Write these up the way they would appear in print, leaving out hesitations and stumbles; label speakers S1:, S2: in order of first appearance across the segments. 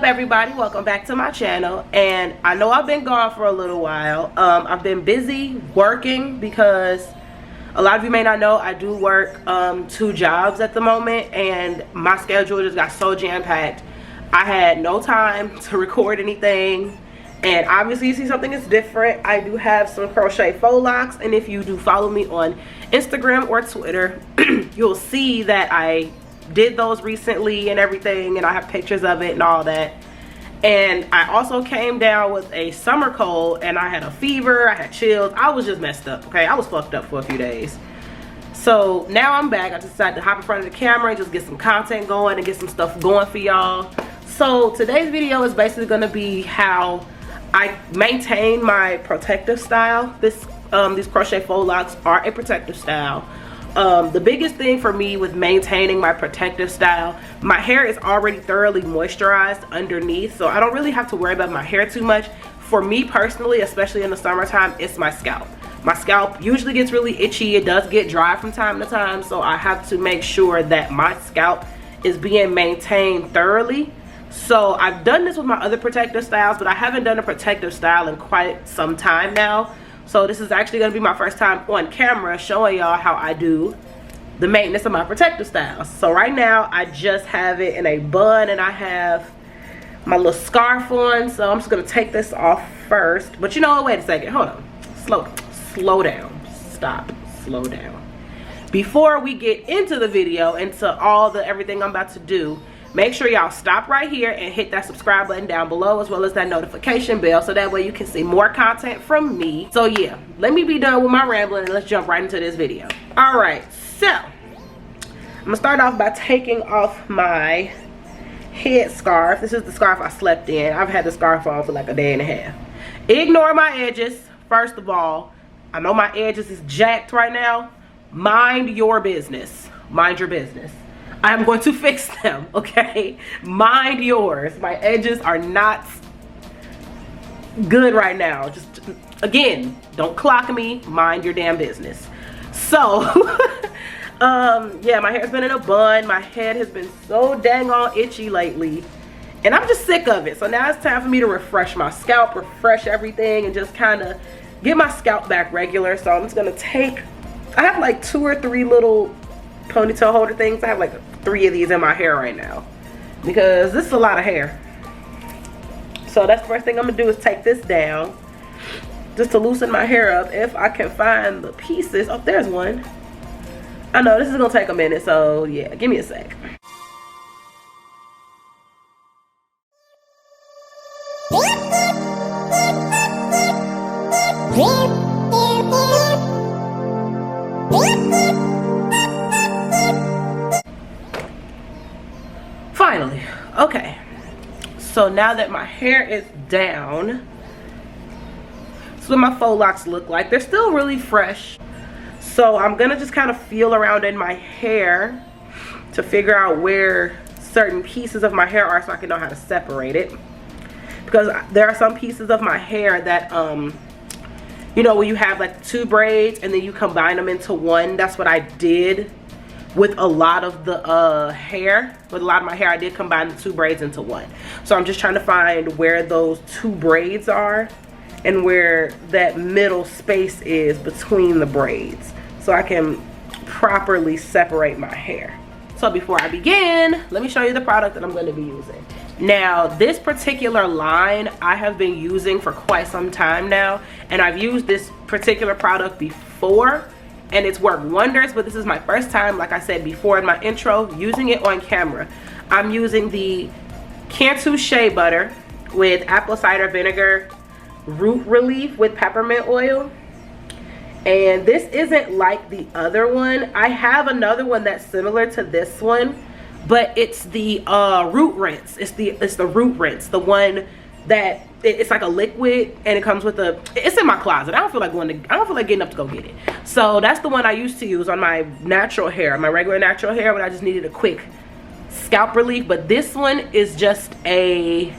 S1: everybody? Welcome back to my channel. And I know I've been gone for a little while. I've been busy working because a lot of you may not know I do work 2 jobs at the moment, and my schedule just got so jam-packed. I had no time to record anything, and obviously you see something is different. I do have some crochet faux locks, and if you do follow me on Instagram or Twitter, you'll see that I did those recently and everything, and I have pictures of it and all that. And I also came down with a summer cold, and I had a fever, I had chills. I was just messed up, okay? I was fucked up for a few days. So now I'm back. I decided to hop in front of the camera and just get some content going and get some stuff going for y'all. So today's video is basically gonna be how I maintain my protective style. These crochet faux locks are a protective style. The biggest thing for me with maintaining my protective style, my hair is already thoroughly moisturized underneath, so I don't really have to worry about my hair too much. For me personally, especially in the summertime, it's my scalp. My scalp usually gets really itchy. It does get dry from time to time, so I have to make sure that my scalp is being maintained thoroughly. So I've done this with my other protective styles, but I haven't done a protective style in quite some time now. So this is actually going to be my first time on camera showing y'all how I do the maintenance of my protective styles. So right now I just have it in a bun, and I have my little scarf on. So I'm just going to take this off first. But you know what, wait a second, hold on, slow down, stop, slow down. Before we get into the video, into everything I'm about to do, make sure y'all stop right here and hit that subscribe button down below, as well as that notification bell, so that way you can see more content from me. So yeah, let me be done with my rambling and let's jump right into this video. All right, so I'm gonna start off by taking off my head scarf. This is the scarf I slept in. I've had the scarf on for like a day and a half. Ignore my edges. First of all, I know my edges is jacked right now. Mind your business. Mind your business. I'm going to fix them, okay? Mind yours. My edges are not good right now. Just, again, don't clock me. Mind your damn business. So, yeah, my hair's been in a bun. My head has been so dang on itchy lately, and I'm just sick of it. So now it's time for me to refresh my scalp, refresh everything, and just kind of get my scalp back regular. So I'm just gonna take, I have like 2 or 3 little ponytail holder things. I have like 3 of these in my hair right now because this is a lot of hair. So that's the first thing I'm gonna do, is take this down just to loosen my hair up, if I can find the pieces. Oh, there's one. I know this is gonna take a minute, so yeah, give me a sec. Finally, okay, so now that my hair is down, this is what my faux locks look like. They're still really fresh, so I'm gonna just kind of feel around in my hair to figure out where certain pieces of my hair are, so I can know how to separate it. Because there are some pieces of my hair that you know, when you have like 2 braids and then you combine them into one. That's what I did with a lot of the hair. With a lot of my hair, I did combine the 2 braids into one. So I'm just trying to find where those 2 braids are and where that middle space is between the braids, so I can properly separate my hair. So before I begin, let me show you the product that I'm going to be using. Now, this particular line I have been using for quite some time now, and I've used this particular product before and it's worked wonders, but this is my first time, like I said before in my intro, using it on camera. I'm using the Cantu Shea butter with apple cider vinegar, root relief with peppermint oil. And this isn't like the other one. I have another one that's similar to this one, but it's the root rinse. It's the root rinse, the one that it's like a liquid, and it comes with it's in my closet. I don't feel like getting up to go get it. So that's the one I used to use on my natural hair, my regular natural hair, when I just needed a quick scalp relief. But this one is just a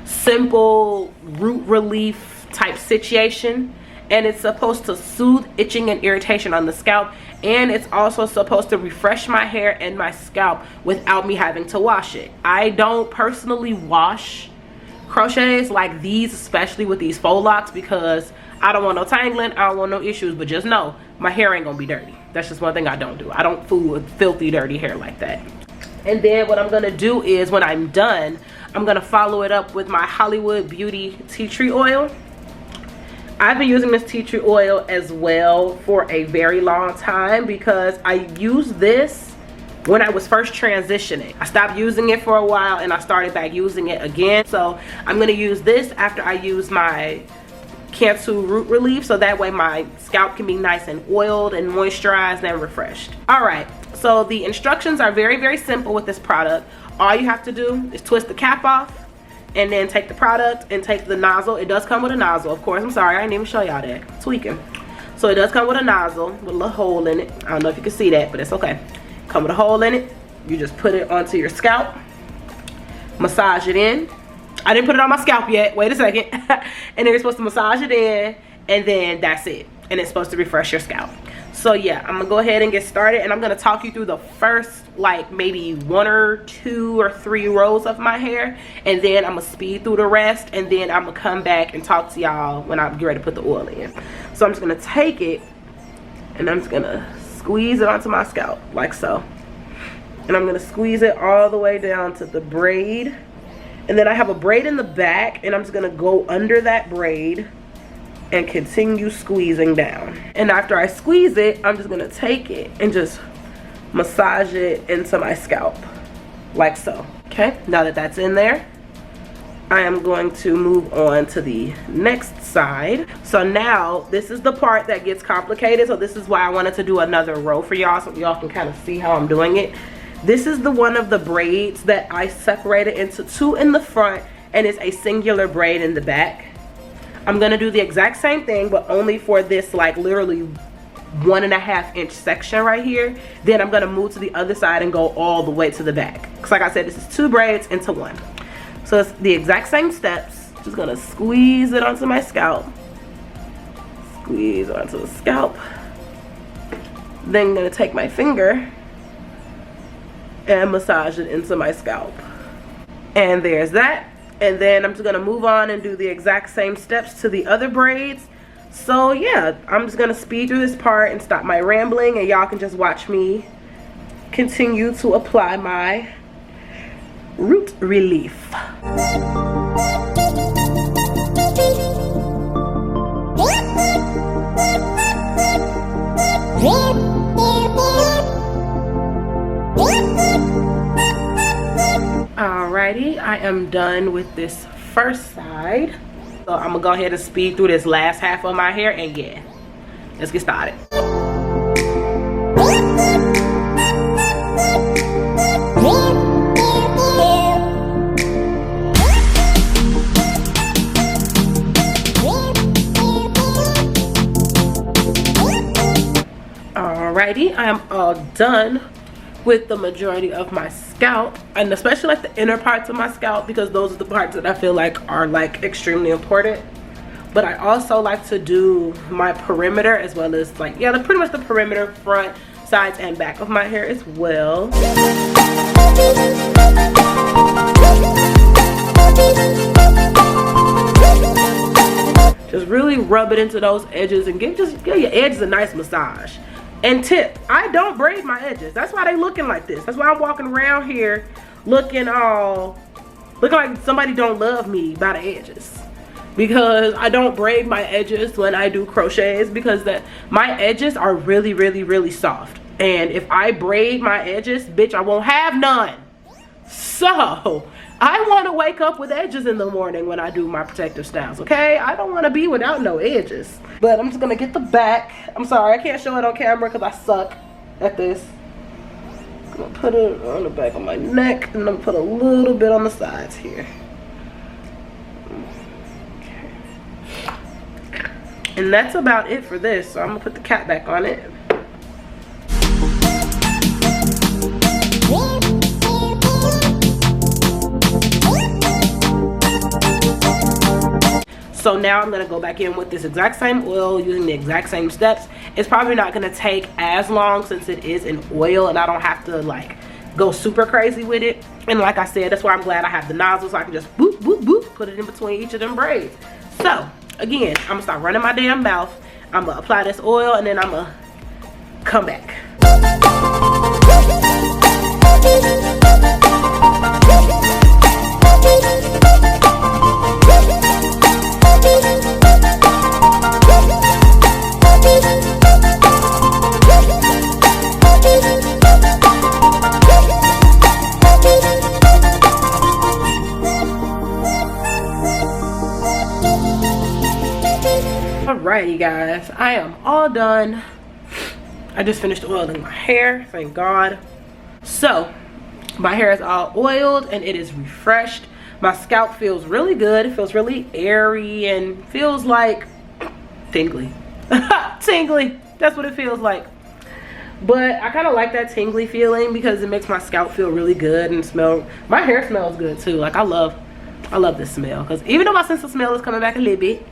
S1: simple root relief type situation, and it's supposed to soothe itching and irritation on the scalp and it's also supposed to refresh my hair and my scalp without me having to wash it. I don't personally wash crochets like these, especially with these faux locks, because I don't want no tangling, I don't want no issues. But just know my hair ain't gonna be dirty. That's just one thing I don't do. I don't fool with filthy dirty hair like that. And then what I'm gonna do is, when I'm done, I'm gonna follow it up with my Hollywood Beauty tea tree oil. I've been using this tea tree oil as well for a very long time, because I used this when I was first transitioning. I stopped using it for a while and I started back using it again. So I'm gonna use this after I use my Cantu root relief, so that way my scalp can be nice and oiled and moisturized and refreshed. All right, so the instructions are very, very simple with this product. All you have to do is twist the cap off and then take the product and take the nozzle. It does come with a nozzle, of course. I'm sorry, I didn't even show y'all that. Tweaking. So it does come with a nozzle with a little hole in it. I don't know if you can see that, but it's okay. Come with a hole in it. You just put it onto your scalp, massage it in. I didn't put it on my scalp yet, wait a second. And then you're supposed to massage it in, and then that's it. And it's supposed to refresh your scalp. So yeah, I'm gonna go ahead and get started, and I'm gonna talk you through the first like maybe 1 or 2 or 3 rows of my hair, and then I'm gonna speed through the rest, and then I'm gonna come back and talk to y'all when I get ready to put the oil in. So I'm just gonna take it and I'm just gonna squeeze it onto my scalp like so, and I'm gonna squeeze it all the way down to the braid. And then I have a braid in the back, and I'm just gonna go under that braid and continue squeezing down. And after I squeeze it, I'm just gonna take it and just massage it into my scalp like so. Okay, now that that's in there, I am going to move on to the next side. So now this is the part that gets complicated, so this is why I wanted to do another row for y'all, so y'all can kind of see how I'm doing it. This is the one of the braids that I separated into 2 in the front, and it's a singular braid in the back. I'm gonna do the exact same thing, but only for this like literally 1.5 inch section right here. Then I'm gonna move to the other side and go all the way to the back. Cause like I said, this is 2 braids into 1. So it's the exact same steps. Just gonna squeeze it onto my scalp. Squeeze onto the scalp. Then I'm gonna take my finger and massage it into my scalp. And there's that. And then I'm just gonna move on and do the exact same steps to the other braids. So yeah, I'm just gonna speed through this part and stop my rambling, and y'all can just watch me continue to apply my root relief. Alrighty, I am done with this first side. So I'm gonna go ahead and speed through this last half of my hair, and yeah, let's get started. Alrighty, I am all done with the majority of my scalp, and especially like the inner parts of my scalp, because those are the parts that I feel like are like extremely important. But I also like to do my perimeter as well as like, yeah, pretty much the perimeter, front, sides, and back of my hair as well. Just really rub it into those edges and give your edges a nice massage. And tip, I don't braid my edges. That's why they looking like this. That's why I'm walking around here looking like somebody don't love me by the edges. Because I don't braid my edges when I do crochets, because my edges are really, really, really soft. And if I braid my edges, bitch, I won't have none. So I want to wake up with edges in the morning when I do my protective styles, okay? I don't want to be without no edges. But I'm just going to get the back. I'm sorry, I can't show it on camera because I suck at this. I'm going to put it on the back of my neck, and I'm going to put a little bit on the sides here. Okay. And that's about it for this. So I'm going to put the cap back on it. So So now I'm going to go back in with this exact same oil using the exact same steps. It's probably not going to take as long since it is an oil and I don't have to like go super crazy with it. And like I said, that's why I'm glad I have the nozzle, so I can just boop boop boop put it in between each of them braids. So again, I'm gonna start running my damn mouth. I'm gonna apply this oil and then I'm gonna come back. Alrighty guys, I am all done. I just finished oiling my hair, thank God. So my hair is all oiled and it is refreshed. My scalp feels really good. It feels really airy and feels like tingly. Tingly, that's what it feels like. But I kind of like that tingly feeling because it makes my scalp feel really good and smell. My hair smells good too. Like I love this smell, because even though my sense of smell is coming back a little bit,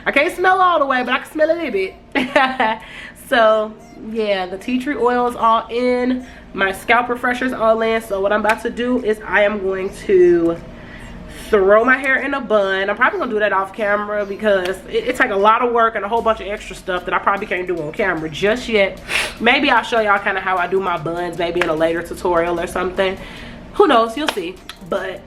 S1: I can't smell all the way, but I can smell a little bit. So yeah, the tea tree oil is all in, my scalp refresher is all in. So what I'm about to do is I am going to throw my hair in a bun. I'm probably gonna do that off camera because it takes a lot of work and a whole bunch of extra stuff that I probably can't do on camera just yet. Maybe I'll show y'all kind of how I do my buns, maybe in a later tutorial or something. Who knows, you'll see. But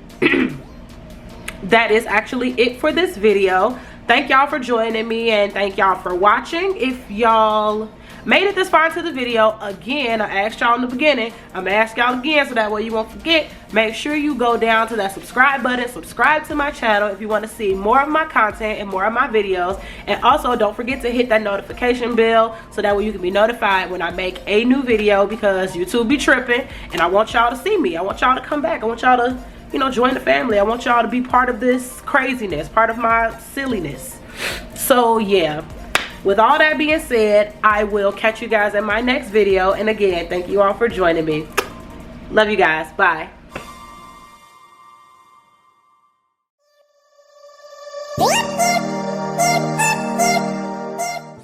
S1: that is actually it for this video. Thank y'all for joining me and thank y'all for watching. If y'all made it this far into the video, again, I asked y'all in the beginning, I'm gonna ask y'all again so that way you won't forget. Make sure you go down to that subscribe button, subscribe to my channel if you want to see more of my content and more of my videos. And also don't forget to hit that notification bell so that way you can be notified when I make a new video, because YouTube be tripping and I want y'all to see me. I want y'all to come back. I want y'all to, you know, join the family. I want y'all to be part of this craziness, part of my silliness. So yeah, with all that being said, I will catch you guys in my next video. And again, thank you all for joining me. Love you guys. Bye.